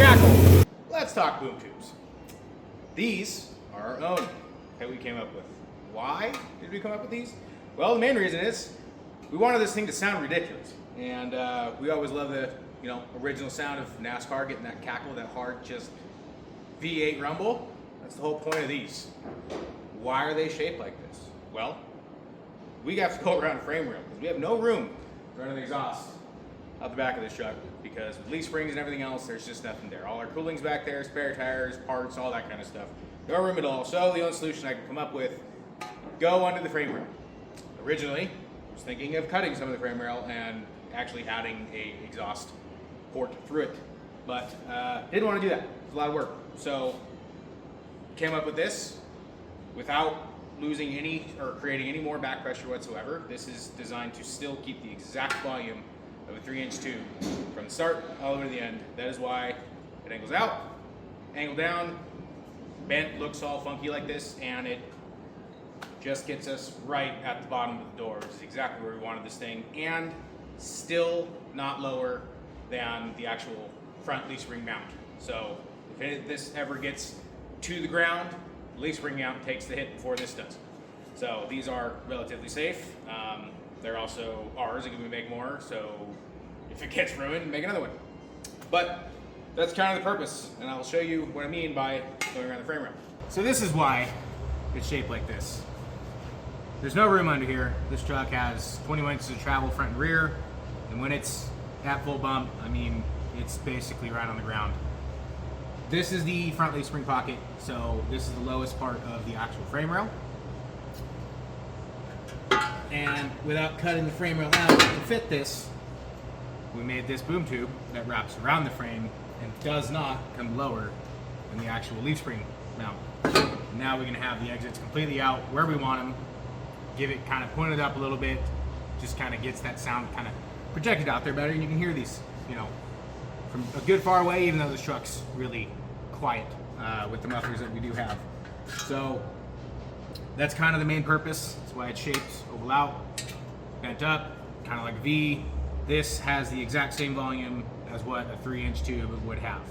cackle. Let's talk boom tubes. These are our own that we came up with. Why did we come up with these? Well, the main reason is we wanted this thing to sound ridiculous. And we always love the original sound of NASCAR, getting that cackle, that hard, just V8 rumble. That's the whole point of these. Why are they shaped like this? Well, we have to go around a frame rail because we have no room to run an exhaust out the back of this truck, because with leaf springs and everything else, there's just nothing there. All our cooling's back there, spare tires, parts, all that kind of stuff. No room at all. So the only solution I could come up with, go under the frame rail. Originally, I was thinking of cutting some of the frame rail and actually adding a exhaust port through it, but didn't want to do that. It's a lot of work. So came up with this without losing any or creating any more back pressure whatsoever. This is designed to still keep the exact volume of a 3-inch tube from the start all the way to the end. That is why it angles out, angle down, bent, looks all funky like this, and it just gets us right at the bottom of the door, which is exactly where we wanted this thing, and still not lower than the actual front leaf spring mount. So if this ever gets to the ground, the leaf spring mount takes the hit before this does. So these are relatively safe. They're also ours, and we make more, so if it gets ruined, make another one. But that's kind of the purpose, and I'll show you what I mean by going around the frame rail. So this is why it's shaped like this. There's no room under here. This truck has 21 inches of travel front and rear, and when it's at full bump, I mean, it's basically right on the ground. This is the front leaf spring pocket, so this is the lowest part of the actual frame rail. And without cutting the frame rail out to fit this, we made this boom tube that wraps around the frame and does not come lower than the actual leaf spring mount. Now we're gonna have the exits completely out where we want them, give it kind of pointed up a little bit, just kind of gets that sound kind of projected out there better, and you can hear these, from a good far away, even though this truck's really quiet with the mufflers that we do have. So that's kind of the main purpose. That's why it's shaped oval out, bent up, kind of like a V. This has the exact same volume as what a 3-inch tube would have,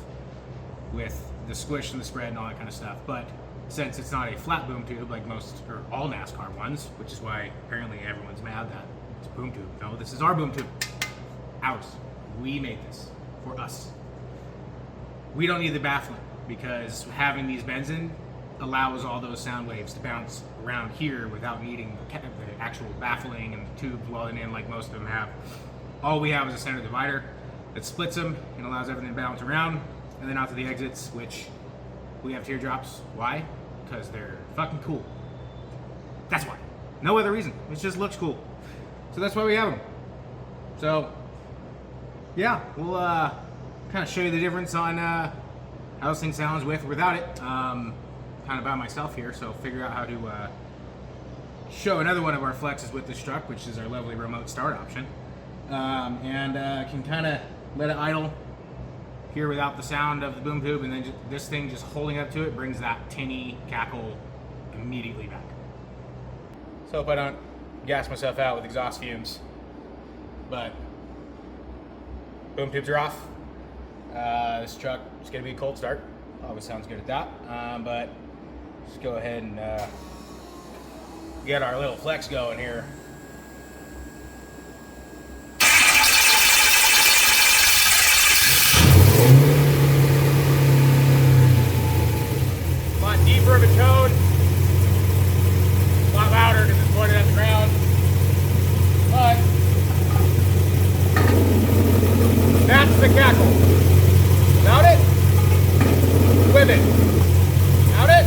with the squish and the spread and all that kind of stuff. But since it's not a flat boom tube like most or all NASCAR ones, which is why apparently everyone's mad that it's a boom tube. No, this is our boom tube. Ours. We made this for us. We don't need the baffling, because having these bends in allows all those sound waves to bounce around here without needing the actual baffling and the tubes welded in like most of them have. All we have is a center divider that splits them and allows everything to bounce around, and then out to the exits, which we have teardrops. Why? Because they're fucking cool. That's why. No other reason. It just looks cool. So that's why we have them. So yeah, we'll kind of show you the difference on how this thing sounds with or without it. Kind of by myself here, so figure out how to show another one of our flexes with this truck, which is our lovely remote start option. And can kind of let it idle here without the sound of the boom tube, and then this thing just holding up to it brings that tinny cackle immediately back. So hope I don't gas myself out with exhaust fumes, but boom tubes are off. This truck is going to be a cold start. Always sounds good at that. But let's go ahead and get our little flex going here. A lot deeper of a tone. A lot louder because it's pointed at the ground. But that's the cackle. Without it, with it. Without it,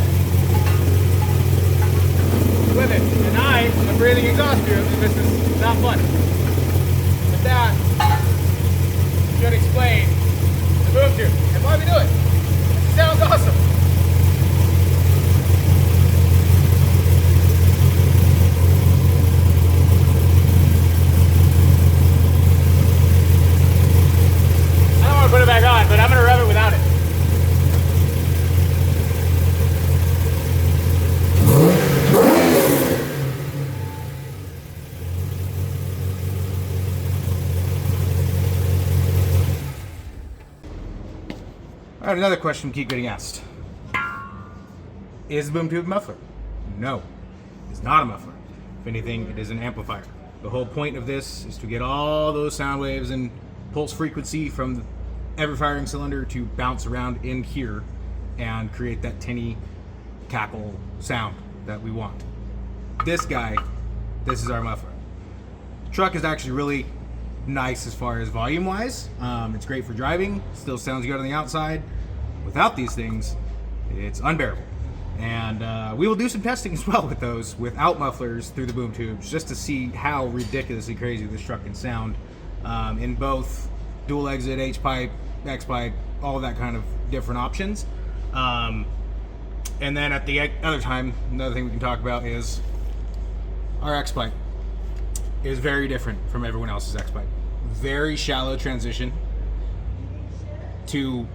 with it. And I am breathing exhaust fumes. right, another question we keep getting asked. Is the boom tube a muffler? No, it's not a muffler. If anything, it is an amplifier. The whole point of this is to get all those sound waves and pulse frequency from every firing cylinder to bounce around in here and create that tinny cackle sound that we want. This is our muffler. Truck is actually really nice as far as volume wise. It's great for driving, still sounds good on the outside. Without these things, it's unbearable. And we will do some testing as well with those without mufflers through the boom tubes, just to see how ridiculously crazy this truck can sound in both dual exit, H pipe, X pipe, all of that kind of different options. And then at the other time, another thing we can talk about is our X pipe is very different from everyone else's X pipe. Very shallow transition to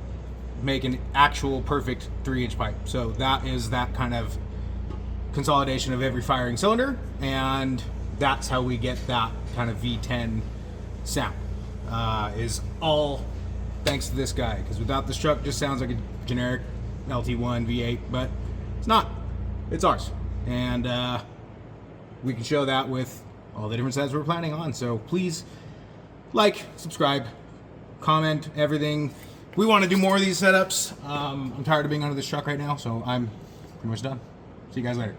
make an actual perfect 3-inch pipe. So that is that kind of consolidation of every firing cylinder, and that's how we get that kind of V10 sound. Is all thanks to this guy, because without this truck, it just sounds like a generic LT1 V8, but it's not. It's ours, and we can show that with all the different setups we're planning on. So please like, subscribe, comment, everything. We want to do more of these setups. I'm tired of being under this truck right now, so I'm pretty much done. See you guys later.